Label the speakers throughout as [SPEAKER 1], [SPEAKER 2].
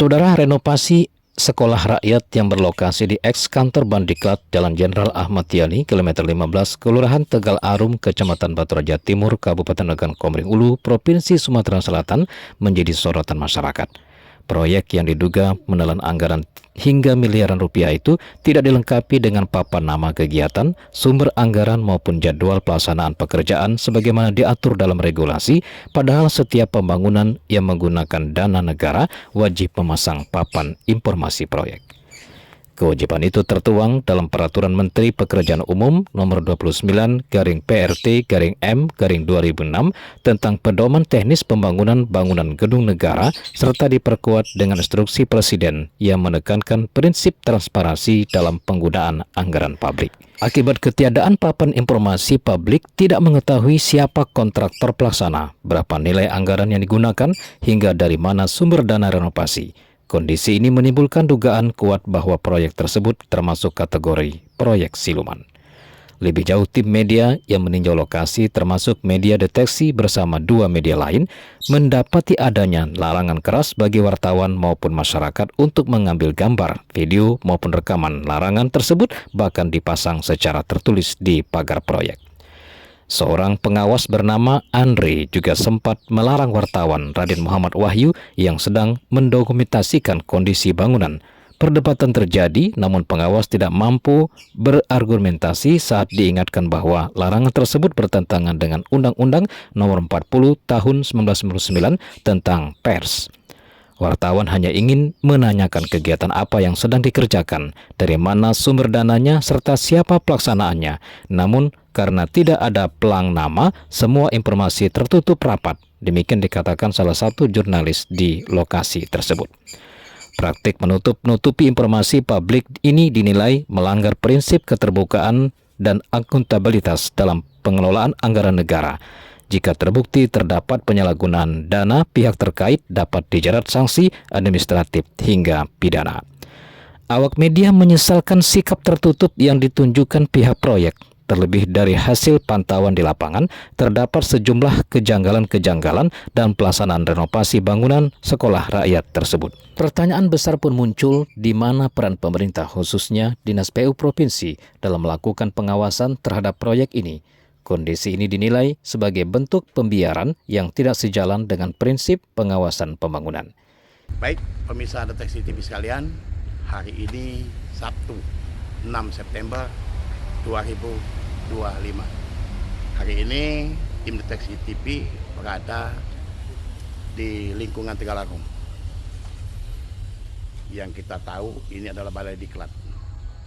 [SPEAKER 1] Saudara, renovasi sekolah rakyat yang berlokasi di eks kantor Bandiklat Jalan Jenderal Ahmad Yani, kilometer 15, Kelurahan Tegal Arum, Kecamatan Batu Raja Timur, Kabupaten Nagan Komering Ulu, Provinsi Sumatera Selatan menjadi sorotan masyarakat. Proyek yang diduga menelan anggaran hingga miliaran rupiah itu tidak dilengkapi dengan papan nama kegiatan, sumber anggaran maupun jadwal pelaksanaan pekerjaan sebagaimana diatur dalam regulasi, padahal setiap pembangunan yang menggunakan dana negara wajib memasang papan informasi proyek. Kewajiban itu tertuang dalam Peraturan Menteri Pekerjaan Umum Nomor 29/PRT/M/2006 tentang pedoman teknis pembangunan bangunan gedung negara serta diperkuat dengan instruksi Presiden yang menekankan prinsip transparansi dalam penggunaan anggaran publik. Akibat ketiadaan papan informasi, publik tidak mengetahui siapa kontraktor pelaksana, berapa nilai anggaran yang digunakan, hingga dari mana sumber dana renovasi. Kondisi ini menimbulkan dugaan kuat bahwa proyek tersebut termasuk kategori proyek siluman. Lebih jauh, tim media yang meninjau lokasi termasuk media deteksi bersama 2 media lain mendapati adanya larangan keras bagi wartawan maupun masyarakat untuk mengambil gambar, video maupun rekaman. Larangan tersebut bahkan dipasang secara tertulis di pagar proyek. Seorang pengawas bernama Andre juga sempat melarang wartawan Raden Muhammad Wahyu yang sedang mendokumentasikan kondisi bangunan. Perdebatan terjadi, namun pengawas tidak mampu berargumentasi saat diingatkan bahwa larangan tersebut bertentangan dengan Undang-Undang Nomor 40 Tahun 1999 tentang pers. Wartawan hanya ingin menanyakan kegiatan apa yang sedang dikerjakan, dari mana sumber dananya, serta siapa pelaksanaannya. Namun, karena tidak ada pelang nama, semua informasi tertutup rapat. Demikian dikatakan salah satu jurnalis di lokasi tersebut. Praktik menutup-nutupi informasi publik ini dinilai melanggar prinsip keterbukaan dan akuntabilitas dalam pengelolaan anggaran negara. Jika terbukti terdapat penyalahgunaan dana, pihak terkait dapat dijerat sanksi administratif hingga pidana. Awak media menyesalkan sikap tertutup yang ditunjukkan pihak proyek. Terlebih dari hasil pantauan di lapangan, terdapat sejumlah kejanggalan-kejanggalan dan pelaksanaan renovasi bangunan sekolah rakyat tersebut. Pertanyaan besar pun muncul, di mana peran pemerintah khususnya Dinas PU Provinsi dalam melakukan pengawasan terhadap proyek ini. Kondisi ini dinilai sebagai bentuk pembiaran yang tidak sejalan dengan prinsip pengawasan pembangunan.
[SPEAKER 2] Baik, pemirsa Deteksi TV sekalian, hari ini Sabtu 6 September 2025. Hari ini tim Deteksi TV berada di lingkungan Tegal Arum. Yang kita tahu ini adalah Balai Diklat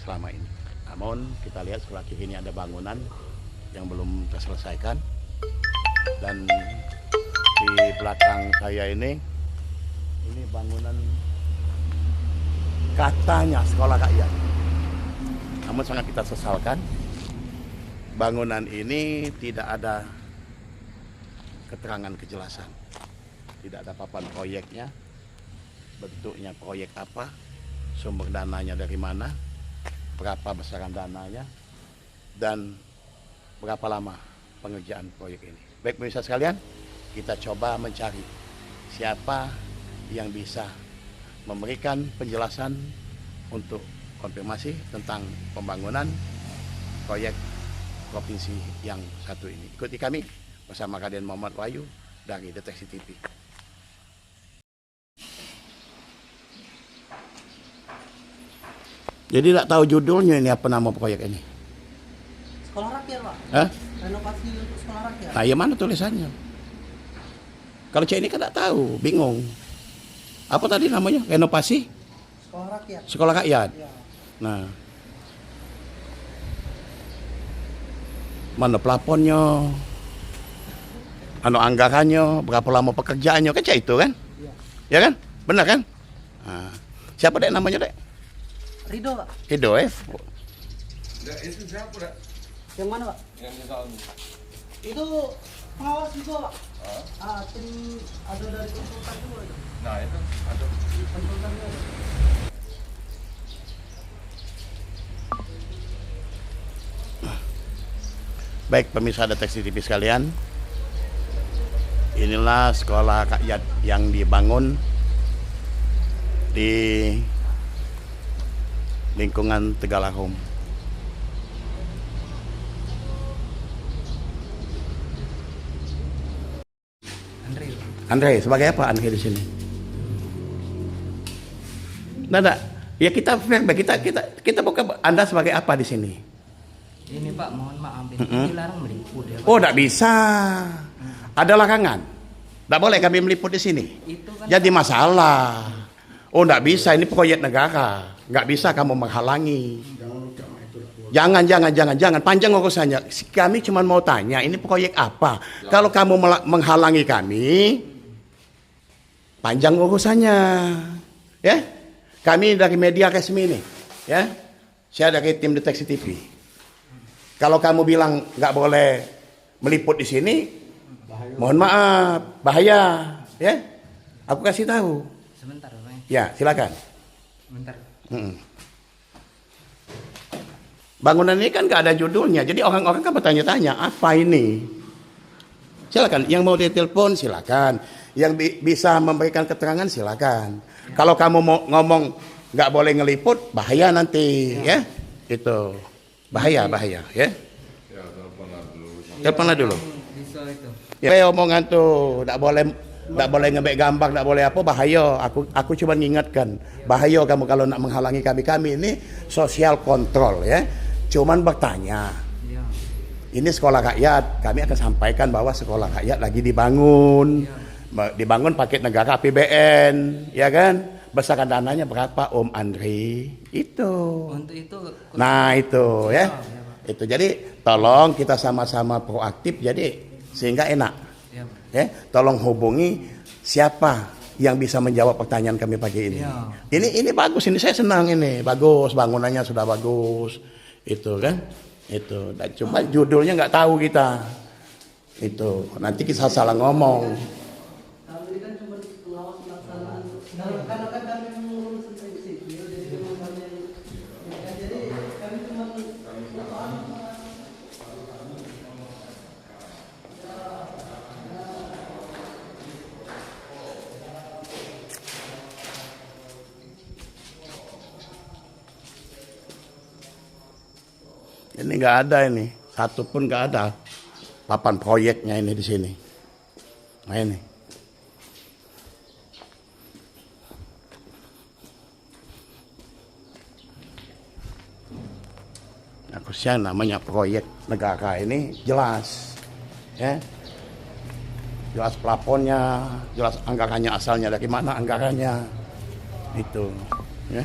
[SPEAKER 2] selama ini. Namun kita lihat sebelah kiri ini ada bangunan yang belum terselesaikan, dan di belakang saya ini bangunan katanya sekolah rakyat. Namun sangat kita sesalkan, bangunan ini tidak ada keterangan kejelasan, tidak ada papan proyeknya, bentuknya proyek apa, sumber dananya dari mana, berapa besaran dananya, dan berapa lama pengerjaan proyek ini. Baik pemirsa sekalian, kita coba mencari siapa yang bisa memberikan penjelasan untuk konfirmasi tentang pembangunan proyek provinsi yang satu ini. Ikuti kami bersama Raden Muhammad Wahyu dari Deteksi TV. Jadi tidak tahu judulnya ini, apa nama proyek ini?
[SPEAKER 3] Sekolah rakyat, Pak.
[SPEAKER 2] Hah?
[SPEAKER 3] Renovasi untuk sekolah rakyat.
[SPEAKER 2] Nah, yang mana tulisannya? Kalau saya ini kan tidak tahu, bingung. Apa tadi namanya? Renovasi?
[SPEAKER 3] Sekolah rakyat.
[SPEAKER 2] Sekolah rakyat.
[SPEAKER 3] Ya.
[SPEAKER 2] Nah, mana plafonnya? Anu anggarannya? Berapa lama pekerjaannya? Kan itu kan?
[SPEAKER 3] Ya.
[SPEAKER 2] Ya kan? Benar kan? Nah, siapa dek namanya dek?
[SPEAKER 3] Rido, Pak.
[SPEAKER 2] Rido
[SPEAKER 4] Itu siapa dah?
[SPEAKER 3] Yang mana, Pak?
[SPEAKER 4] Yang misalnya.
[SPEAKER 3] Itu pengawas juga, Pak. Tim ada dari konsultan juga.
[SPEAKER 4] Nah itu ada.
[SPEAKER 3] Konsultan juga.
[SPEAKER 2] Baik pemirsa Deteksi TV sekalian, inilah sekolah rakyat yang dibangun di lingkungan Tegalahom. Andre, sebagai apa Andre di sini? Nggak. Ya kita buka Anda sebagai apa di sini?
[SPEAKER 3] Ini Pak, mohon maaf, ini dilarang meliput ya Pak.
[SPEAKER 2] Oh, tidak bisa. Ada larangan. Tidak boleh kami meliput di sini.
[SPEAKER 3] Itu kan
[SPEAKER 2] Jadi masalah. Oh, tidak bisa. Ini proyek negara. Nggak bisa kamu menghalangi. Jangan. Panjang urusannya. Kami cuma mau tanya, ini proyek apa? Kalau kamu menghalangi kami, panjang urusannya. Ya? Kami dari media resmi nih. Ya? Saya dari tim deteksi TV. Kalau kamu bilang nggak boleh meliput di sini, mohon maaf, bahaya. Ya? Aku kasih tahu.
[SPEAKER 3] sebentar Pak.
[SPEAKER 2] Ya, silakan.
[SPEAKER 3] Sebentar.
[SPEAKER 2] Bangunan ini kan nggak ada judulnya, jadi orang-orang kan bertanya-tanya apa ini. Silakan, yang mau ditelepon silakan, yang bisa memberikan keterangan silakan. Kalau kamu mau ngomong nggak boleh ngeliput, bahaya nanti, ya. Itu bahaya ya. Teleponlah dulu.
[SPEAKER 3] Bisa itu.
[SPEAKER 2] Ya, omongan tuh nggak boleh ngebek gambar, nggak boleh apa, bahaya. Aku cuma ngingatkan, bahaya kamu kalau nak menghalangi kami ini sosial kontrol ya. Cuman bertanya,
[SPEAKER 3] Iya.
[SPEAKER 2] ini sekolah rakyat, kami akan sampaikan bahwa sekolah rakyat lagi dibangun, dibangun pakai negara APBN, ya kan? Besaran dananya berapa Om Andri? Itu.
[SPEAKER 3] Untuk itu
[SPEAKER 2] Nah itu ya,
[SPEAKER 3] Iya, Pak.
[SPEAKER 2] itu jadi tolong kita sama-sama proaktif jadi sehingga enak.
[SPEAKER 3] Iya, Pak.
[SPEAKER 2] Ya, tolong hubungi siapa yang bisa menjawab pertanyaan kami pagi ini.
[SPEAKER 3] Iya.
[SPEAKER 2] Ini bagus, ini saya senang ini, bagus bangunannya sudah bagus, itu kan, itu. Dan cuma judulnya nggak tahu kita, itu nanti kita salah ngomong.
[SPEAKER 3] Kami kan cuma pengawas pelaksanaan. Karena kan kami mengurus tentang sipil, jadi memang kami jadi kami cuma
[SPEAKER 2] Ini nggak ada ini, satu pun nggak ada papan proyeknya ini di sini. Nah ini. Harusnya namanya proyek negara ini jelas, ya, jelas plafonnya, jelas anggarannya asalnya dari mana anggarannya, itu, ya.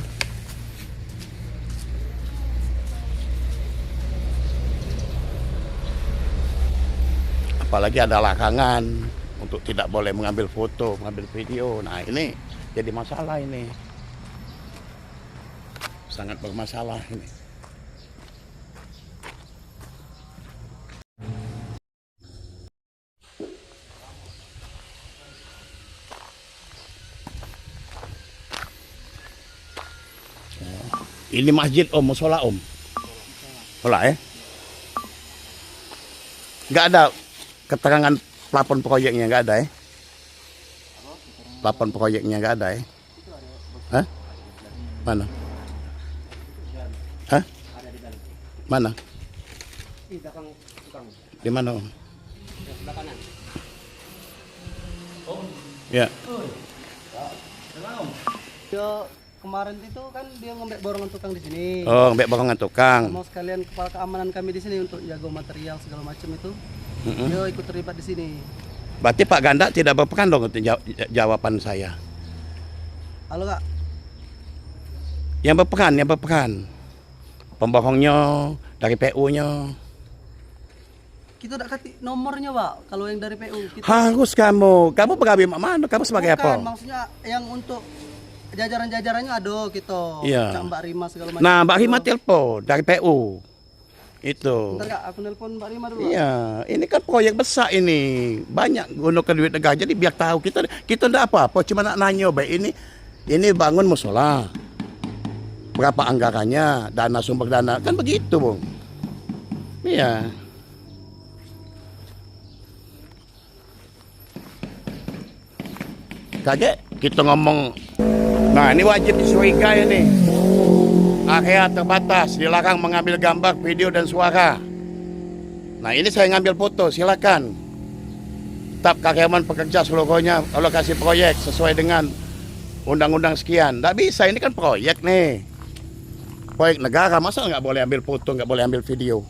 [SPEAKER 2] Apalagi ada larangan untuk tidak boleh mengambil foto, mengambil video. Nah ini jadi masalah ini, sangat bermasalah ini. Ini masjid Om, musola Om. Musola ya? Nggak ada keterangan plafon proyeknya, nggak ada ya? Plafon proyeknya nggak ada ya? Hah? Mana? Hah? Mana? Di mana Om? Ya.
[SPEAKER 3] Dia kemarin itu kan dia ngembek borongan tukang di sini.
[SPEAKER 2] Oh, mbak borongan tukang.
[SPEAKER 3] Mau sekalian kepala keamanan kami di sini untuk jaga material segala macam itu. Dia ikut terlibat di sini.
[SPEAKER 2] Berarti Pak Ganda tidak berperan dong untuk jawaban saya.
[SPEAKER 3] Halo Kak.
[SPEAKER 2] Yang berperan. Pembohongnya dari PU-nya.
[SPEAKER 3] Kita udah kasih nomornya Pak. Kalau yang dari PU kita.
[SPEAKER 2] Harus kamu pegawai mana? Kamu sebagai
[SPEAKER 3] Bukan,
[SPEAKER 2] apa?
[SPEAKER 3] maksudnya yang untuk jajaran-jajarannya ada gitu.
[SPEAKER 2] Iya.
[SPEAKER 3] Cak Mbak Rima segala macam.
[SPEAKER 2] Nah, Mbak Rima telepon dari PU. Itu.
[SPEAKER 3] Bentar Kak, aku nelpon Mbak Rima dulu.
[SPEAKER 2] Iya, ini kan proyek besar ini. Banyak gunakan duit negara. Jadi biar tahu kita enggak apa-apa, cuma nak nanya baik ini bangun musola. Berapa anggarannya, dana sumber dana, kan begitu, Bung. Iya. Kaget kita ngomong Nah, ini wajib dicurigai nih. Area terbatas, dilarang mengambil gambar, video, dan suara. Nah, ini saya ngambil foto, silakan. Tetap karyawan pekerja seluruhnya alokasi proyek sesuai dengan undang-undang sekian. Nggak bisa, ini kan proyek nih. Proyek negara, masa nggak boleh ambil foto, nggak boleh ambil video?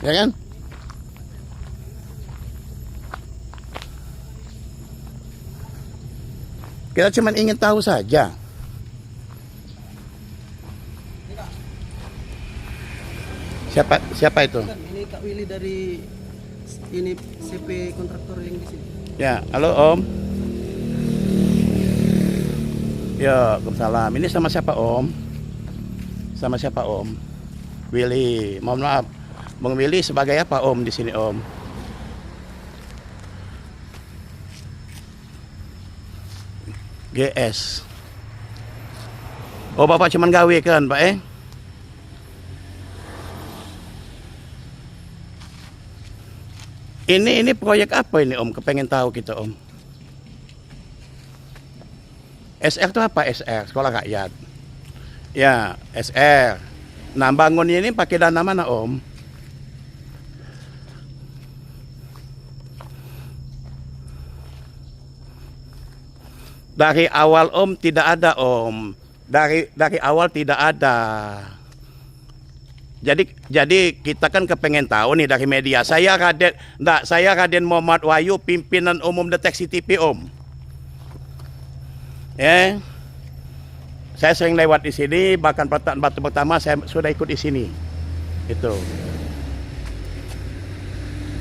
[SPEAKER 2] Ya kan? Kita cuma ingin tahu saja. Siapa itu?
[SPEAKER 3] Ini Kak Willy dari ini CP kontraktor yang di sini.
[SPEAKER 2] Ya, halo Om. Ya, Waalaikumsalam. Ini sama siapa Om? Sama siapa Om? Willy. Mohon maaf, Bang Willy sebagai apa Om di sini Om? GS. Oh, Bapak cuman gawe kan, Pak Ini proyek apa ini Om? Kepengen tahu kita Om. SR itu apa SR? Sekolah Rakyat. Ya, SR. Nah, bangun ini pakai dana mana Om? Dari awal Om tidak ada Om. Dari awal tidak ada. Jadi kita kan kepengen tahu nih dari media. Saya Raden Muhammad Wahyu, pimpinan umum Deteksi TV Om. Saya sering lewat di sini, bahkan peletakan batu pertama saya sudah ikut di sini. Itu.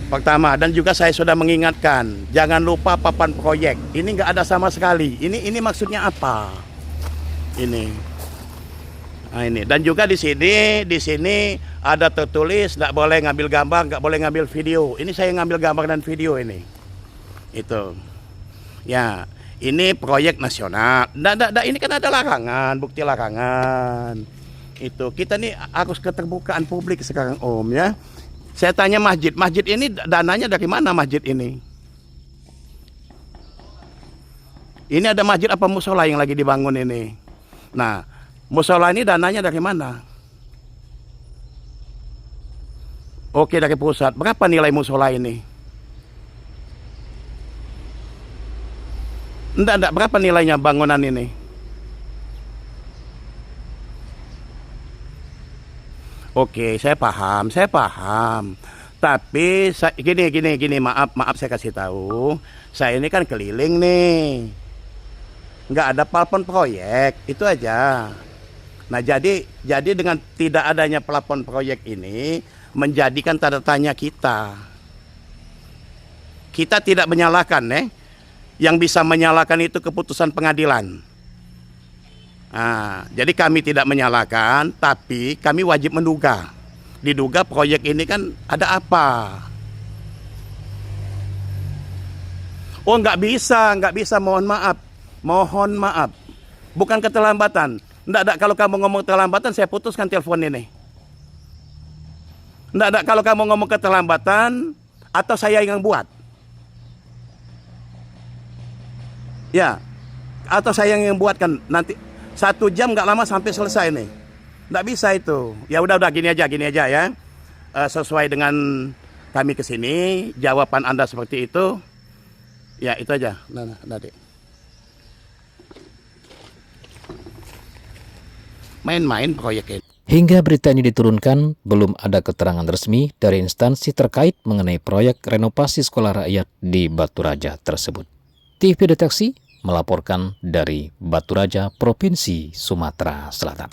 [SPEAKER 2] Pertama, dan juga saya sudah mengingatkan, jangan lupa papan proyek. Ini nggak ada sama sekali. Ini maksudnya apa? Ini. Nah, ini. Dan juga di sini ada tertulis nggak boleh ngambil gambar, nggak boleh ngambil video. Ini saya ngambil gambar dan video ini. Itu. Ya, ini proyek nasional. Ini kan ada larangan, bukti larangan. Itu. Kita nih harus keterbukaan publik sekarang Om ya. Saya tanya masjid ini dananya dari mana masjid ini? Ini ada masjid apa musola yang lagi dibangun ini? Nah, musola ini dananya dari mana? Oke, dari pusat. Berapa nilai musola ini? Enggak, berapa nilainya bangunan ini? Oke, saya paham. Tapi gini, maaf saya kasih tahu. Saya ini kan keliling nih. Nggak ada plafon proyek, itu aja. Nah, jadi dengan tidak adanya plafon proyek ini menjadikan tanda tanya kita. Kita tidak menyalahkan yang bisa menyalahkan itu keputusan pengadilan. Nah, jadi kami tidak menyalahkan, tapi kami wajib menduga. Diduga proyek ini kan ada apa? Oh, nggak bisa, mohon maaf. Bukan keterlambatan. Nggak, kalau kamu ngomong keterlambatan, saya putuskan telepon ini. Nggak, kalau kamu ngomong keterlambatan, atau saya yang buat. Ya, atau saya yang buat kan nanti 1 jam nggak lama sampai selesai nih. Nggak bisa itu. Ya udah gini aja ya. Sesuai dengan kami kesini, jawaban Anda seperti itu. Ya itu aja. Nanti. Main-main proyek ini.
[SPEAKER 1] Hingga berita ini diturunkan, belum ada keterangan resmi dari instansi terkait mengenai proyek renovasi sekolah rakyat di Batu Raja tersebut. TV Deteksi melaporkan dari Batu Raja, Provinsi Sumatera Selatan.